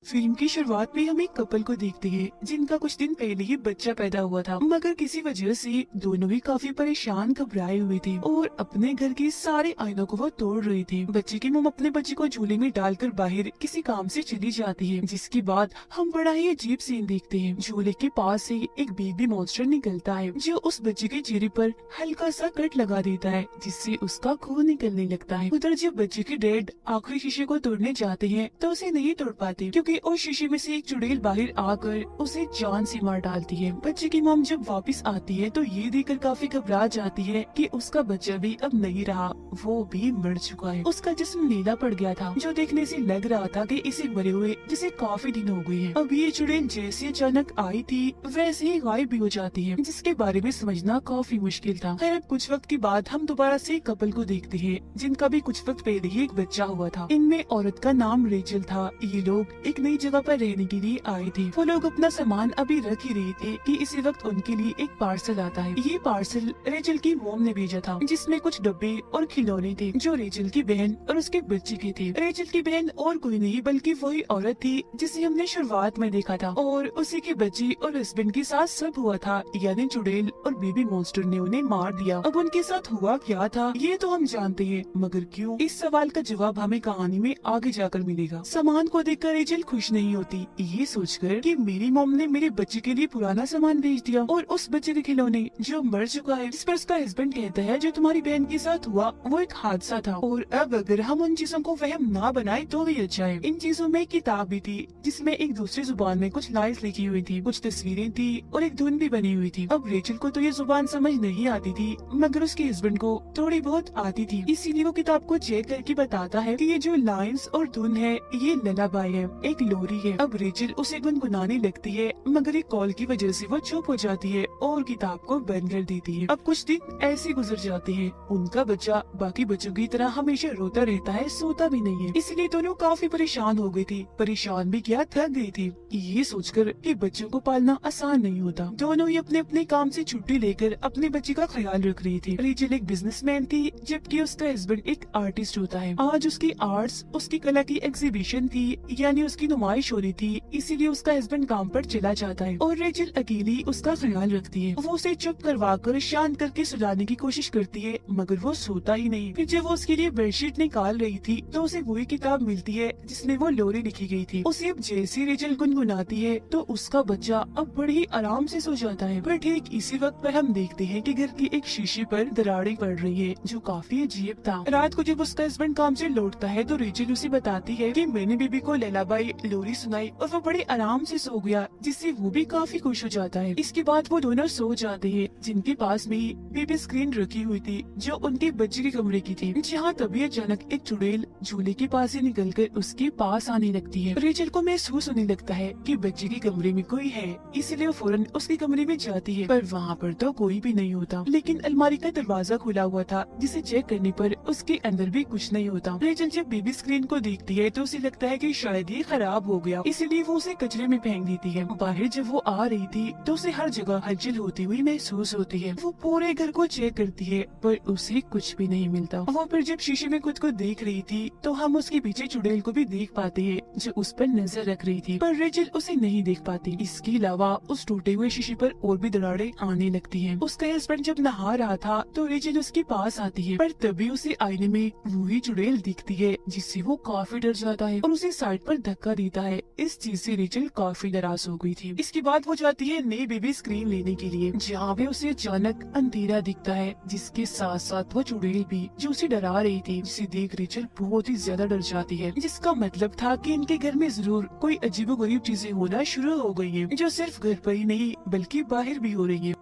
Film की शुरुआत में हम एक कपल को देखते हैं जिनका कुछ दिन पहले ही बच्चा पैदा हुआ था, मगर किसी वजह से दोनों ही काफी परेशान घबराए हुए थे और अपने घर के सारे आईनों को वो तोड़ रहे थे। बच्चे की मम अपने बच्चे को झूले में डालकर बाहर किसी काम से चली जाती है, जिसके बाद हम बड़ा ही अजीब सीन देखते हैं। झूले के पास से एक बेबी मॉन्स्टर निकलता है जो उस बच्चे के चेहरे पर हल्का सा कट लगा देता है, जिससे उसका खून निकलने लगता है। उधर जब बच्चे के डैड आखिरी शीशे को तोड़ने जाते हैं तो उसे नहीं तोड़ पाते, क्योंकि उस शीशे में से एक चुड़ैल बाहर आकर उसे जान से मार डालती है। बच्चे की मॉम जब वापस आती है तो ये देखकर काफी घबरा जाती है कि उसका बच्चा भी अब नहीं रहा, वो भी मर चुका है। उसका जिस्म नीला पड़ गया था, जो देखने से लग रहा था कि इसे मरे हुए जिसे काफी दिन हो गए हैं। अब ये चुड़ैल जैसे अचानक आई थी वैसे ही गायब भी हो जाती है, जिसके बारे में समझना काफी मुश्किल था। खैर, कुछ वक्त के बाद हम दोबारा से कपल को देखते हैं जिनका भी कुछ वक्त पहले ही एक बच्चा हुआ था। इनमें औरत का नाम रेचल था। ये लोग एक नई जगह पर रहने के लिए आए थे। वो लोग अपना सामान अभी रख ही रहे थे कि इसी वक्त उनके लिए एक पार्सल आता है। ये पार्सल रेचल की मोम ने भेजा था, जिसमें कुछ डब्बे और खिलौने थे जो रेचल की बहन और उसके बच्चे के थे। रेचल की बहन और कोई नहीं बल्कि वही औरत थी जिसे हमने शुरुआत में देखा था, और उसी के बच्चे और हस्बैंड के साथ सब हुआ था, यानी चुड़ैल और बेबी मॉन्स्टर ने उन्हें मार दिया। अब उनके साथ हुआ क्या था ये तो हम जानते हैं, मगर क्यों, इस सवाल का जवाब हमें कहानी में आगे जाकर मिलेगा। सामान को देखकर रेचल खुश नहीं होती, ये सोचकर कि मेरी मॉम ने मेरे बच्चे के लिए पुराना सामान भेज दिया और उस बच्चे के खिलौने जो मर चुका है। इस पर उसका हस्बैंड कहता है जो तुम्हारी बहन के साथ हुआ वो एक हादसा था, और अब अगर हम उन चीजों को वहम ना बनाए तो भी अच्छा है। इन चीजों में एक किताब भी थी जिसमें एक दूसरी जुबान में कुछ लाइन्स लिखी हुई थी, कुछ तस्वीरें थी और एक धुन भी बनी हुई थी। अब रेचल को तो ये जुबान समझ नहीं आती थी, मगर उसके हस्बैंड को थोड़ी बहुत आती थी, इसीलिए वो किताब को चेक करके बताता है कि ये जो लाइन्स और धुन है ये ललाबाई है, एक लोरी है। अब रेचल उसे गुनगुनाने लगती है, मगर एक कॉल की वजह से वो चुप हो जाती है और किताब को बंद कर देती है। अब कुछ दिन ऐसे गुजर जाते हैं। उनका बच्चा बाकी बच्चों की तरह हमेशा रोता रहता है, सोता भी नहीं है, इसलिए दोनों काफी परेशान हो गई थी। परेशान भी क्या, थक गई थी। ये सोचकर कि बच्चों को पालना आसान नहीं होता, दोनों ही अपने अपने काम से छुट्टी लेकर अपने बच्चे का ख्याल रख रही थी। रेचल एक बिजनेसमैन थी, जबकि उसका हस्बैंड एक आर्टिस्ट होता है। आज उसकी आर्ट्स, उसकी कला की एग्जीबिशन थी, यानी उसकी नुमाइश हो रही थी, इसीलिए उसका हस्बैंड काम पर चला जाता है और रेचल अकेली उसका ख्याल रखती है। वो उसे चुप करवा कर शांत करके सुलाने की कोशिश करती है, मगर वो सोता ही नहीं। फिर जब वो उसके लिए बेडशीट निकाल रही थी तो उसे वही किताब मिलती है जिसमें वो लोरी लिखी गई थी। उसे अब जैसे रेचल गुनगुनाती है तो उसका बच्चा अब बड़े ही आराम से सो जाता है। पर ठीक इसी वक्त पर हम देखते हैं कि घर की एक शीशे पर दरारें पड़ रही है, जो काफी अजीब था। रात को जब उसका हस्बैंड काम से लौटता है तो रेचल उसे बताती है कि मैंने बेबी को लैलाबाई लोरी सुनाई और वो बड़े आराम से सो गया, जिससे वो भी काफी खुश हो जाता है। इसके बाद वो दोनों सो जाते हैं, जिनके पास में बेबी स्क्रीन रखी हुई थी जो उनके बच्चे के कमरे की थी। जहाँ तभी अचानक एक चुड़ैल झूले के पास से निकलकर उसके पास आने लगती है। रेचल को महसूस होने लगता है कि बच्चे के कमरे में कोई है, इसलिए वो फौरन उसके कमरे में जाती है, पर वहाँ पर तो कोई भी नहीं होता। लेकिन अलमारी का दरवाजा खुला हुआ था, जिसे चेक करने पर उसके अंदर भी कुछ नहीं होता। रेचल जब बेबी स्क्रीन को देखती है तो उसे लगता है कि शायद ये खराब हो गया, इसलिए वो उसे कचरे में फेंक देती है। बाहर जब वो आ रही थी तो उसे हर जगह हलचल होती हुई महसूस होती है। वो पूरे घर को चेक करती है, पर उसे कुछ भी नहीं मिलता। वो फिर जब शीशे में खुद को देख रही थी तो हम उसके पीछे चुड़ैल को भी देख पाते हैं, जो उस पर नजर रख रही थी, पर रेचल उसे नहीं देख पाती। इसके अलावा उस टूटे हुए शीशे पर और भी दरारें आने लगती हैं। उसका हस्बैंड जब नहा रहा था तो रेचल उसके पास आती है, पर तभी उसे आईने में वही चुड़ैल दिखती है, जिससे वो काफी डर जाता है और उसे साइड पर धक्का देता है। इस चीज से रेचल काफी नाराज हो गई थी। इसके बाद वो जाती है नई बेबी स्क्रीन लेने के लिए, जहाँ पे उसे अचानक अंधेरा दिखता है, जिसके साथ साथ वो चुड़ैल भी जो उसे डरा रही थी, जिसे देख रेचल बहुत ही ज्यादा डर जाती है। जिसका मतलब था कि इनके घर में जरूर कोई अजीबोगरीब चीजें होना शुरू हो गई है, जो सिर्फ घर पर ही नहीं बल्कि बाहर भी हो रही है।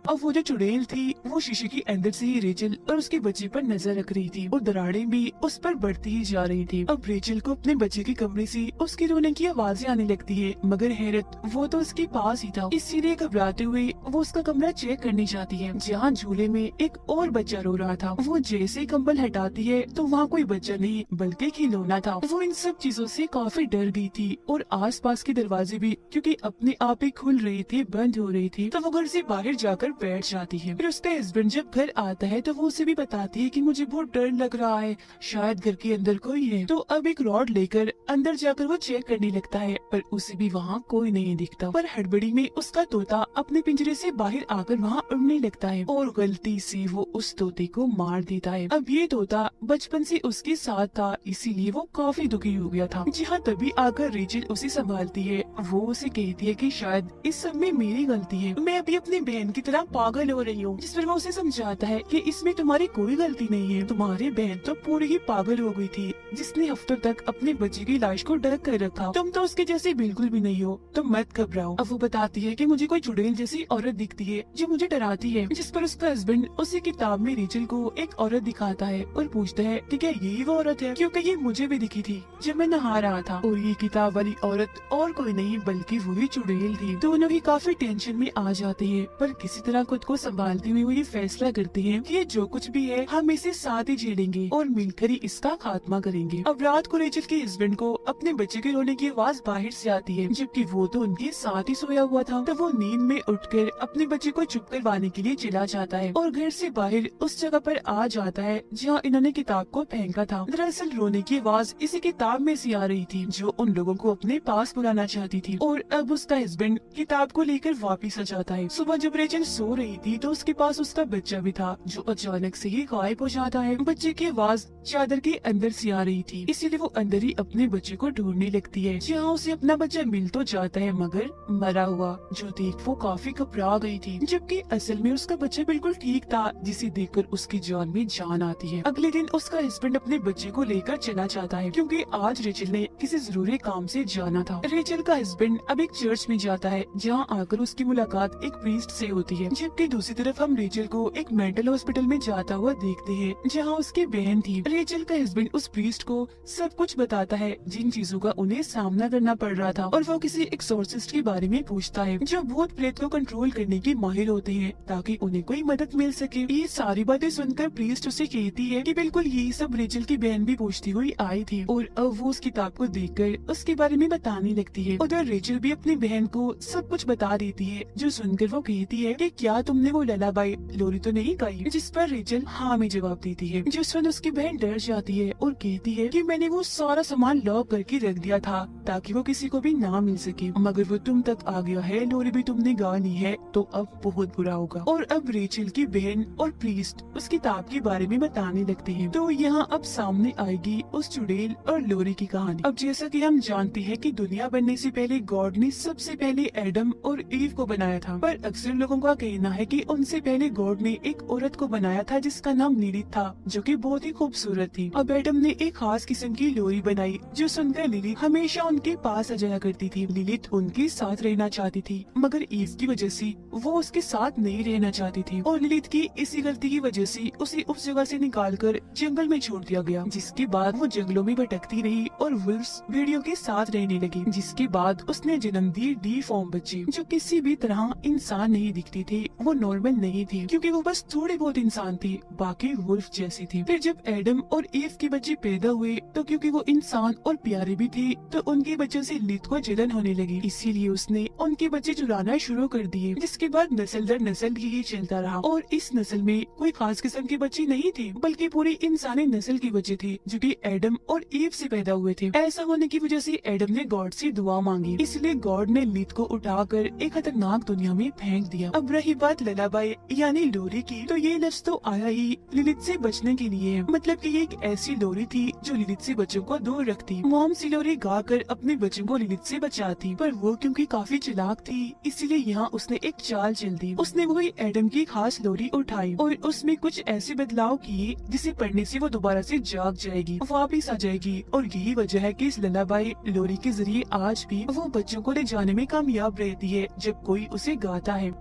अब वो जो चुड़ैल थी वो शीशे के अंदर से ही रेचल और उसके बच्चे पर नजर रख रही थी और दरारें भी उस पर बढ़ती ही जा रही थी। अब रेचल को अपने बच्चे के कमरे से उसके रोने की आवाजें आने लगती है, मगर हैरत वो तो उसके पास ही था, इसीलिए घबराते हुए वो उसका कमरा चेक करने जाती है, जहाँ झूले में एक और बच्चा रो रहा था। वो जैसे कंबल हटाती है तो वहाँ कोई बच्चा नहीं बल्कि खिलौना था। वो इन सब चीजों से काफी डर गई थी और आस पास के दरवाजे भी क्योंकि अपने आप ही खुल रहे थे, बंद हो रही थी, तो वो घर से बाहर जाकर बैठ जाती है। फिर उसका हस्बैंड जब घर आता है तो वो उसे भी बताती है कि मुझे बहुत डर लग रहा है, शायद घर के अंदर कोई है। तो अब एक रॉड लेकर अंदर जाकर वो चेक करने लगता है, पर उसे भी वहाँ कोई नहीं दिखता। पर हड़बड़ी में उसका तोता अपने पिंजरे से बाहर आकर वहाँ उड़ने लगता है और गलती से वो उस तोते को मार देता है। अब ये तोता बचपन से उसके साथ था, इसीलिए वो काफी दुखी हो गया था। जहाँ तभी आकर रेचल उसे संभालती है। वो उसे कहती है कि शायद इस सब में मेरी गलती है, मैं अभी अपनी बहन की तरह पागल हो रही हूँ। जिस पर वो उसे समझाता है कि इसमें तुम्हारी कोई गलती नहीं है, तुम्हारी बहन तो पूरी ही पागल हो गई थी, जिसने हफ्तों तक अपने बच्चे की लाश को ढक कर रखा। तुम तो उसके जैसे बिल्कुल भी नहीं हो, तुम मत घबराओ। अब वो बताती है कि मुझे कोई चुड़ैल जैसी औरत दिखती है जो मुझे डराती है। जिस पर उसका हस्बैंड उसी किताब में रेचल को एक औरत दिखाता है और पूछता है कि क्या यही वो औरत है, क्योंकि ये मुझे भी दिखी थी जब मैं नहा रहा था। और ये किताब वाली औरत और कोई नहीं बल्कि वही चुड़ैल थी। दोनों ही काफी टेंशन में आ जाते हैं, पर किसी तरह खुद को संभालते हुए वो ये फैसला करते हैं कि जो कुछ भी है हम इसे साथ ही झेलेंगे और मिलकर ही इसका खात्मा करेंगे। अब रात को रेचल के हस्बैंड को अपने बच्चे के रोने की आवाज बाहर से आती है, जबकि वो तो उनके साथ ही सोया हुआ था। तो वो नींद में उठकर अपने बच्चे को चुप करवाने के लिए चला जाता है और घर से बाहर उस जगह पर आ जाता है जहाँ इन्होंने किताब को फेंका था। दरअसल रोने की आवाज इसी किताब में से आ रही थी जो उन लोगों को अपने पास बुलाना चाहती थी। और अब उसका हस्बैंड किताब को लेकर वापिस आ जाता है। सुबह जब रेचल सो रही थी तो उसके पास उसका बच्चा भी था जो अचानक से ही गायब हो जाता है। बच्चे की आवाज चादर के अंदर से आ रही थी, इसीलिए वो अंदर ही अपने बच्चे को ढूंढने लगती है। जहाँ उसे अपना बच्चा मिल तो जाता है मगर मरा हुआ, जो देख वो काफी घबरा गई थी, जबकि असल में उसका बच्चा बिल्कुल ठीक था, जिसे देखकर उसकी जान में जान आती है। अगले दिन उसका हस्बैंड अपने बच्चे को लेकर चला जाता है क्योंकि आज रेचल ने किसी जरूरी काम से जाना था। रेचल का हस्बैंड अब एक चर्च में जाता है जहाँ आकर उसकी मुलाकात एक प्रीस्ट से होती है, जबकि दूसरी तरफ हम रेचल को एक मेंटल हॉस्पिटल में जाता हुआ देखते हैं जहाँ उसकी बहन थी। रेचल का हस्बैंड उस प्रीस्ट को सब कुछ बताता है जिन चीजों का उन्हें सामना करना पड़ रहा था, और वो किसी एक्सोर्सिस्ट के बारे में पूछता है जो भूत प्रेत को कंट्रोल करने के माहिर होते हैं ताकि उन्हें कोई मदद मिल सके। ये सारी बातें सुनकर प्रीस्ट उसे कहती है कि बिल्कुल यही सब रेचल की बहन भी पूछती हुई आई थी, और अब वो उस किताब को देखकर उसके बारे में बताने लगती है। उधर रेचल भी अपनी बहन को सब कुछ बता देती है, जो सुनकर वो कहती है कि क्या तुमने वो ललाबाई लोरी तो नहीं गाई, जिस पर रेचल हाँ में जवाब देती है। जिस पर उसकी बहन डर जाती है और कहती है कि मैंने वो सारा सामान लॉक करके रख दिया था ताकि वो किसी को भी ना मिल सके, मगर वो तुम तक आ गया है, लोरी भी तुमने गा ली है तो अब बहुत बुरा होगा। और अब रेचल की बहन और प्रीस्ट उस किताब के बारे में बताने लगते हैं। तो यहाँ अब सामने आएगी उस चुड़ैल और लोरी की कहानी। अब जैसा कि हम जानते हैं कि दुनिया बनने से पहले गॉड ने सबसे पहले एडम और ईव को बनाया था, पर अक्सर लोगों का कहना है कि उनसे पहले गॉड ने एक औरत को बनाया था जिसका नाम लिलिथ था, जो कि बहुत ही खूबसूरत थी। अब एडम ने एक खास किस्म की लोरी बनाई जो सुनकर लिलिथ हमेशा उनके पास आ जाया करती थी। लिलिथ उनके साथ रहना चाहती थी, मगर ईव की वजह से वो उसके साथ नहीं रहना चाहती थी, और लिलिथ की इसी गलती की वजह से उसे उस जगह से निकालकर जंगल में छोड़ दिया गया, जिसके बाद वो जंगलों में भटकती रही और वुल्व्स भेड़ियों के साथ रहने लगी। जिसके बाद उसने जन्म दी डिफॉर्म बच्चे जो किसी भी तरह इंसान नहीं दिखती थी, वो नॉर्मल नहीं थी क्योंकि वो बस थोड़ी बहुत इंसान थी, बाकी वुल्फ जैसी थी। फिर जब एडम और ईव के बच्चे पैदा हुए तो क्योंकि वो इंसान और प्यारे भी थे तो उनके बच्चों से लिलिथ को जलन होने लगी, इसीलिए उसने उनके बच्चे चुराना शुरू कर दिए, जिसके बाद नस्ल दर नस्ल यही चलता रहा। और इस नस्ल में कोई खास किस्म के बच्चे नहीं थे बल्कि पूरी इंसानी नस्ल के बच्चे थे जो कि एडम और ईव से पैदा हुए थे। ऐसा होने की वजह से एडम ने गॉड से दुआ मांगी, इसलिए गॉड ने लिलिथ को उठाकर एक खतरनाक दुनिया में फेंक दिया। अब रही बात ललाबाई यानी लोरी की, तो ये लफ्ज तो आया ही लिलिथ से बचने के लिए, मतलब कि ये एक ऐसी लोरी थी जो लिलिथ से बच्चों को दूर रखती। मॉम सी लोरी गाकर अपने बच्चों को लिलिथ से बचाती, पर वो क्योंकि काफी चालाक थी इसीलिए यहाँ उसने एक चाल चल दी। उसने वही एडम की खास लोरी उठाई और उसमें कुछ ऐसे बदलाव किए जिसे पढ़ने से वो दोबारा से जाग जाएगी, वापिस आ जाएगी। और यही वजह है कि इस ललाबाई लोरी के जरिए आज भी वो बच्चों को ले जाने में कामयाब रहती है जब कोई उसे गाता है।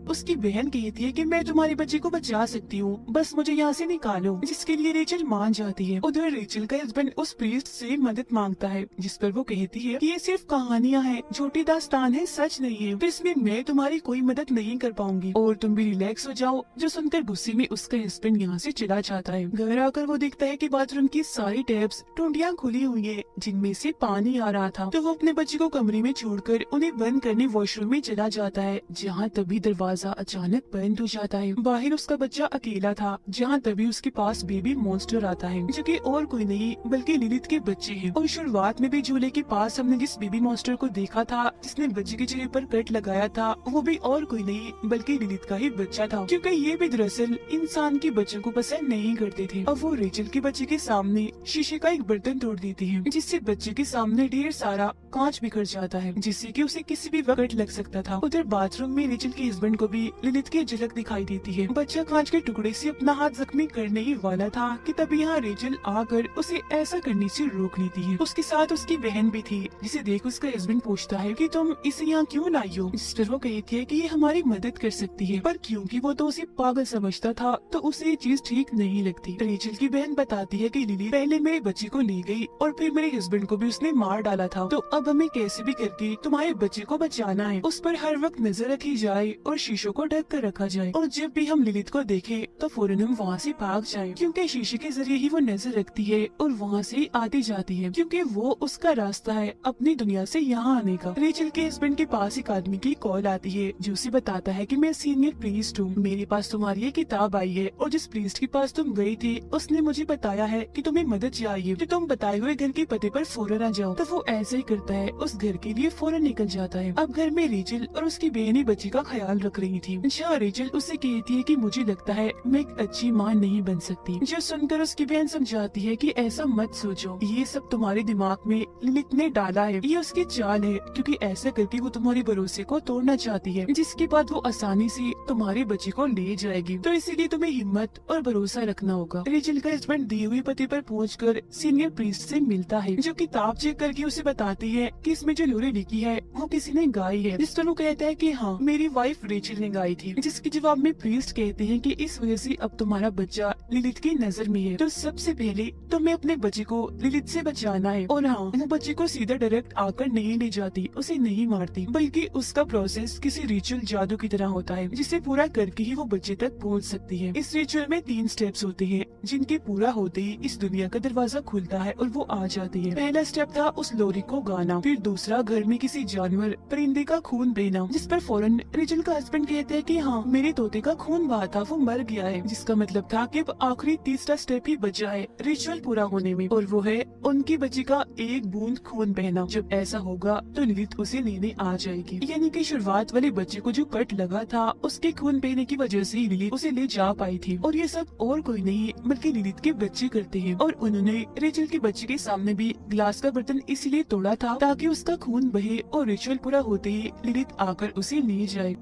उसकी बहन कहती है कि मैं तुम्हारे बच्चे को बचा सकती हूँ, बस मुझे यहाँ से निकालो, जिसके लिए रेचल मान जाती है। उधर रेचल का हस्बैंड उस प्रीस्ट से मदद मांगता है, जिस पर वो कहती है कि ये सिर्फ कहानियाँ हैं, झूठी दास्तान है, सच नहीं है, तो इसमें मैं तुम्हारी कोई मदद नहीं कर पाऊंगी और तुम भी रिलैक्स हो जाओ। जो सुनकर गुस्से में उसका हस्बैंड यहाँ से चला जाता है। घर आकर वो देखता है कि बाथरूम की सारी टैप्स टूटियां खुली हुई है जिनमें से पानी आ रहा था, तो वो अपने बच्चे को कमरे में छोड़कर उन्हें बंद करने वॉशरूम में चला जाता है, जहाँ तभी दरवाजा दरवाजा अचानक बंद हो जाता है। बाहर उसका बच्चा अकेला था, जहाँ तभी उसके पास बेबी मॉन्स्टर आता है, जो कि और कोई नहीं बल्कि लिलिथ के बच्चे हैं। और शुरुआत में भी झूले के पास हमने जिस बेबी मॉन्स्टर को देखा था, जिसने बच्चे के चेहरे पर कट लगाया था, वो भी और कोई नहीं बल्कि लिलिथ का ही बच्चा था, क्योंकि ये भी दरअसल इंसान के बच्चों को पसंद नहीं करते थे। अब वो रेचल के बच्चे के सामने शीशे का एक बर्तन तोड़ देती है, जिससे बच्चे के सामने ढेर सारा कांच बिखर जाता है, जिससे कि उसे किसी भी वक्त लग सकता था। उधर बाथरूम में रेचल के हस्बैंड को भी लिलिथ की झलक दिखाई देती है। बच्चा कांच के टुकड़े से अपना हाथ जख्मी करने ही वाला था कि तभी यहाँ रेचल आकर उसे ऐसा करने से रोक लेती है। उसके साथ उसकी बहन भी थी, जिसे देख उसका हस्बैंड पूछता है कि तुम इसे यहाँ क्यों लाई हो। जिस पर वो कहती है कि ये हमारी मदद कर सकती है, पर क्योंकि वो तो उसे पागल समझता था तो उसे ये चीज ठीक नहीं लगती। रेचल की बहन बताती है कि लिली पहले मेरे बच्चे को ले गई और फिर मेरे हस्बैंड को भी उसने मार डाला था, तो अब हमें कैसे भी करके तुम्हारे बच्चे को बचाना है। उस पर हर वक्त नजर रखी जाए और शीशों को ढक कर रखा जाए, और जब भी हम लिलिथ को देखें तो फौरन हम वहाँ से भाग जाएं, क्योंकि शीशे के जरिए ही वो नजर रखती है और वहाँ से आती जाती है, क्योंकि वो उसका रास्ता है अपनी दुनिया से यहाँ आने का। रेचल के हस्बैंड के पास एक आदमी की कॉल आती है, जो उसे बताता है कि मैं सीनियर प्रीस्ट हूँ, मेरे पास तुम्हारी ये किताब आई है, और जिस प्रीस्ट के पास तुम गई थी उसने मुझे बताया है कि तुम्हें मदद चाहिए, तो तुम बताए हुए घर के पते पर फौरन आ जाओ। तो वो ऐसा ही करता है, उस घर के लिए फौरन निकल जाता है। अब घर में रेचल और उसकी बहनी बच्ची का ख्याल रख रही थी, जहाँ रेचल उससे कहती है कि मुझे लगता है मैं एक अच्छी माँ नहीं बन सकती, जो सुनकर उसकी बहन समझाती है कि ऐसा मत सोचो, ये सब तुम्हारे दिमाग में लिलिथ ने डाला है, ये उसकी चाल है, क्योंकि ऐसा करके वो तुम्हारे भरोसे को तोड़ना चाहती है, जिसके बाद वो आसानी से तुम्हारे बच्चे को ले जाएगी, तो इसीलिए तुम्हें हिम्मत और भरोसा रखना होगा। रेचल का हस्बैंड दिए हुए पते पर पहुंचकर सीनियर प्रीस्ट से मिलता है, जो किताब चेक करके उसे बताती है कि इसमें जो लोरी लिखी है वो किसी ने गाई है, जिस पर वो कहता है कि हाँ मेरी वाइफ रेचल ने गाई थी, जिसके जवाब में प्रीस्ट कहते हैं कि इस वजह से अब तुम्हारा बच्चा लिलिथ की नजर में है, तो सबसे पहले तुम्हें अपने बच्चे को लिलिथ से बचाना है। और हाँ, वो बच्चे को सीधा डायरेक्ट आकर नहीं ले जाती, उसे नहीं मारती, बल्कि उसका प्रोसेस किसी रिचुअल जादू की तरह होता है, जिसे पूरा करके ही वो बच्चे तक पहुंच सकती है। इस रिचुअल में 3 स्टेप्स होते हैं, जिनके पूरा होते ही इस दुनिया का दरवाजा खुलता है और वो आ जाती है। पहला स्टेप था उस लोरी को गाना, फिर दूसरा घर में किसी जानवर परिंदे का खून बहना, जिस पर फौरन रेचल का हस्बैंड कहते हैं कि हाँ मेरे तोते का खून बहा था, वो मर गया है, जिसका मतलब था कि अब आखिरी तीसरा स्टेप ही बचा है रिचुअल पूरा होने में, और वो है उनके बच्चे का एक बूंद खून बहना। जब ऐसा होगा तो लिलिथ उसे लेने आ जाएगी, यानी कि शुरुआत वाले बच्चे को जो कट लगा था उसके खून बहने की वजह से ही लिलिथ उसे ले जा पाई थी, और ये सब और कोई नहीं बल्कि लिलिथ के बच्चे करते हैं। और उन्होंने रेचल के बच्चे के सामने भी ग्लास का बर्तन इसलिए तोड़ा था ताकि उसका खून बहे और रिचुअल पूरा होते ही लिलिथ आकर उसे ले जाए।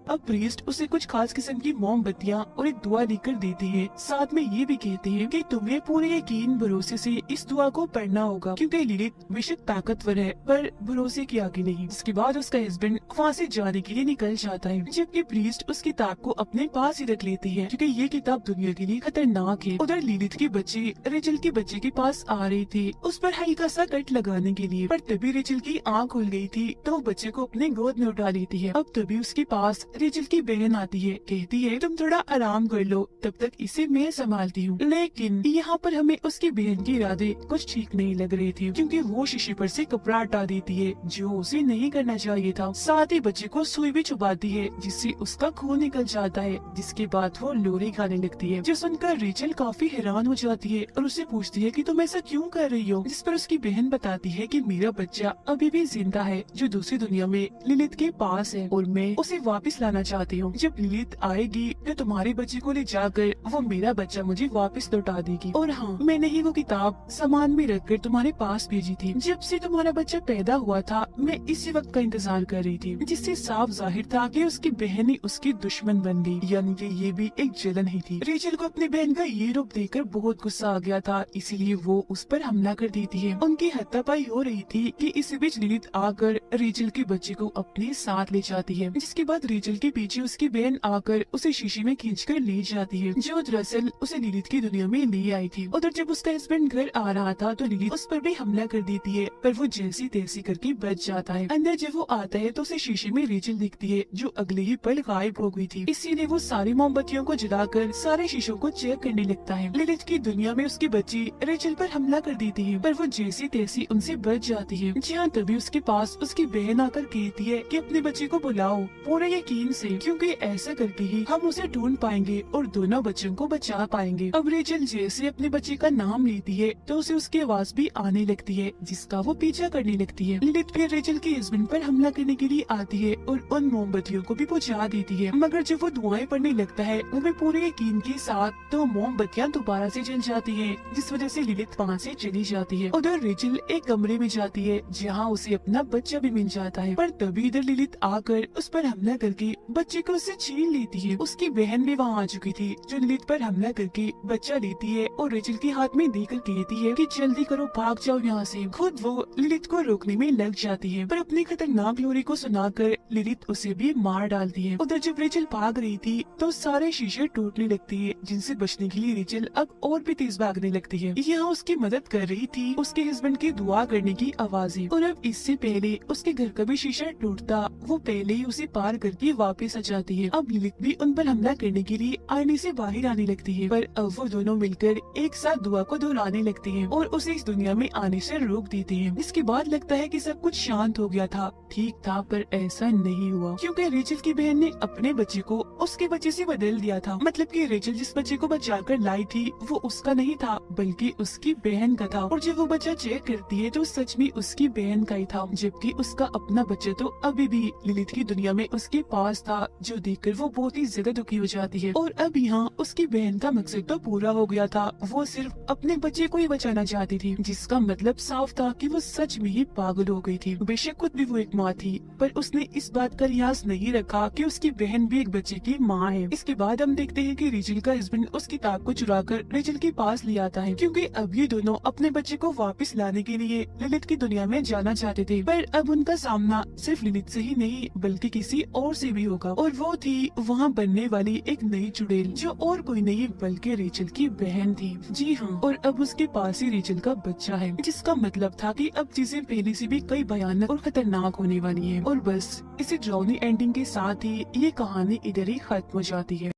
अब प्रीस्ट उसे कुछ खास किस्म की मोमबत्तियां और एक दुआ लेकर देते हैं, साथ में ये भी कहते हैं कि तुम्हें पूरे यकीन भरोसे से इस दुआ को पढ़ना होगा, क्योंकि लिलिथ बेशक ताकतवर है पर भरोसे की आगे नहीं। इसके बाद उसका हस्बैंड वहाँ से जाने के लिए निकल जाता है, जबकि प्रीस्ट उस किताब को अपने पास ही रख लेती है, क्योंकि ये किताब दुनिया के लिए खतरनाक है। उधर लिलिथ के बच्चे रेचल के बच्चे के पास आ रहे थे उस पर हल्का सा कट लगाने के लिए, पर तभी रेचल की आँख खुल गई थी तो वो बच्चे को अपने गोद में उठा लेती है। अब तभी उसके पास रेचल की बहन आती है, कहती है तुम थोड़ा आराम कर लो, तब तक इसे मैं संभालती हूँ। लेकिन यहाँ पर हमें उसकी बहन के इरादे कुछ ठीक नहीं लग रहे थे, क्योंकि वो शीशे पर से कपड़ा हटा देती है, जो उसे नहीं करना चाहिए था। साथ ही बच्चे को सुई भी चुभाती है, जिससे उसका खून निकल जाता है, जिसके बाद वो लोरी खाने लगती है, जो सुनकर रेचल काफी हैरान हो जाती है और उससे पूछती है कि तुम ऐसा क्यों कर रही हो, जिस पर उसकी बहन बताती है कि मेरा बच्चा अभी भी जिंदा है, जो दूसरी दुनिया में लिलिथ के पास है, और मैं उसे वापस लाना चाहती हूँ। जब लिलिथ आएगी तो तुम्हारे बच्चे को ले जाकर वो मेरा बच्चा मुझे वापस लौटा देगी। और हाँ, मैंने ही वो किताब सामान में रखकर तुम्हारे पास भेजी थी। जब से तुम्हारा बच्चा पैदा हुआ था मैं इसी वक्त का इंतजार कर रही थी, जिससे साफ जाहिर था कि उसकी बहन ही उसकी दुश्मन बन गई, यानी कि ये भी एक जलन ही थी। रेचल को अपनी बहन का ये रूप देखकर बहुत गुस्सा आ गया था, इसीलिए वो उस पर हमला कर देती है। उनकी हाथापाई हो रही थी कि इसी बीच लिलिथ आकर रेचल के बच्चे को अपने साथ ले जाती है, जिसके बाद रेचल के पीछे उसकी बहन आकर उसे शीशे में खींचकर ले जाती है, जो दरअसल उसे लिलिथ की दुनिया में ले आई थी। उधर जब उसका हस्बैंड घर आ रहा था तो लिलिथ उस पर भी हमला कर देती है, पर वो जैसी तैसी करके बच जाता है। अंदर जब वो आता है तो उसे शीशे में रेचल दिखती है, जो अगले ही पल गायब हो गई थी। इसीलिए वो सारी मोमबत्तियों को जलाकर सारे शीशों को चेक करने लगता है। लिलिथ की दुनिया में उसकी बच्ची रेचल पर हमला कर देती है, पर वो जैसी तैसी उनसे बच जाती है। जहाँ तभी उसके पास उसकी बहन आकर कहती है कि अपने बच्चे को बुलाओ। पूरा यकीन यकीन से, क्योंकि ऐसा करके ही हम उसे ढूंढ पाएंगे और दोनों बच्चों को बचा पाएंगे। अब रेचल जैसे अपने बच्चे का नाम लेती है तो उसे उसकी आवाज भी आने लगती है, जिसका वो पीछा करने लगती है। लिलिथ फिर रेचल के हस्बैंड पर हमला करने के लिए आती है और उन मोमबत्तियों को भी बुझा देती है, मगर जब वो धुआं पड़ने लगता है वो पूरे यकीन के साथ तो मोमबत्तियां दोबारा से जल जाती है, जिस वजह से लिलिथ वहाँ से चली जाती है। उधर रेचल एक कमरे में जाती है जहाँ उसे अपना बच्चा भी मिल जाता है, पर तभी इधर लिलिथ आकर उस पर हमला करके बच्चे को उससे छीन लेती है। उसकी बहन भी वहाँ आ चुकी थी, जो लिलिथ पर हमला करके बच्चा लेती है और रेचल के हाथ में देकर कहती है कि जल्दी करो, भाग जाओ यहाँ से। खुद वो लिलिथ को रोकने में लग जाती है, पर अपनी खतरनाक लोरी को सुनाकर लिलिथ उसे भी मार डालती है। उधर जब रेचल भाग रही थी तो सारे शीशे टूटने लगती है, जिनसे बचने के लिए रेचल अब और भी तेज भागने लगती है। यहाँ उसकी मदद कर रही थी उसके हस्बैंड की दुआ करने की आवाजें, और अब इससे पहले उसके घर का भी शीशा टूटता वो पहले ही उसे पार करके वापस आ जाती है। अब लिलिथ भी उन पर हमला करने के लिए आईने से बाहर आने लगती है, पर अब वो दोनों मिलकर एक साथ दुआ को दोहराने लगते हैं और उसे इस दुनिया में आने से रोक देते हैं। इसके बाद लगता है कि सब कुछ शांत हो गया था, ठीक था, पर ऐसा नहीं हुआ, क्योंकि रेचल की बहन ने अपने बच्चे को उसके बच्चे से बदल दिया था। मतलब कि रेचल जिस बच्चे को बचाकर लाई थी वो उसका नहीं था, बल्कि उसकी बहन का था। और जब वो बच्चा चेक करती है तो सच में उसकी बहन का ही था, जबकि उसका अपना बच्चा तो अभी भी लिलिथ की दुनिया में उसके पास था, जो देखकर वो बहुत ही ज्यादा दुखी हो जाती है। और अब यहाँ उसकी बहन का मकसद तो पूरा हो गया था, वो सिर्फ अपने बच्चे को ही बचाना चाहती थी, जिसका मतलब साफ था कि वो सच में ही पागल हो गई थी। बेशक खुद भी वो एक माँ थी, पर उसने इस बात का लिहाज नहीं रखा कि उसकी बहन भी एक बच्चे की माँ है। इसके बाद हम देखते हैं कि रेचल का हस्बैंड उस किताब को चुराकर रेचल के पास ले आता है, क्योंकि अब ये दोनों अपने बच्चे को वापस लाने के लिए लिलिथ की दुनिया में जाना चाहते थे। पर अब उनका सामना सिर्फ लिलिथ से ही नहीं बल्कि किसी और से भी होगा, और वो थी वहाँ बनने वाली एक नई चुड़ैल, जो और कोई नहीं बल्कि रेचल की बहन थी। जी हाँ, और अब उसके पास ही रेचल का बच्चा है, जिसका मतलब था कि अब चीजें पहले से भी कई भयानक और खतरनाक होने वाली है। और बस इसी ड्राउनी एंडिंग के साथ ही ये कहानी इधर ही खत्म हो जाती है।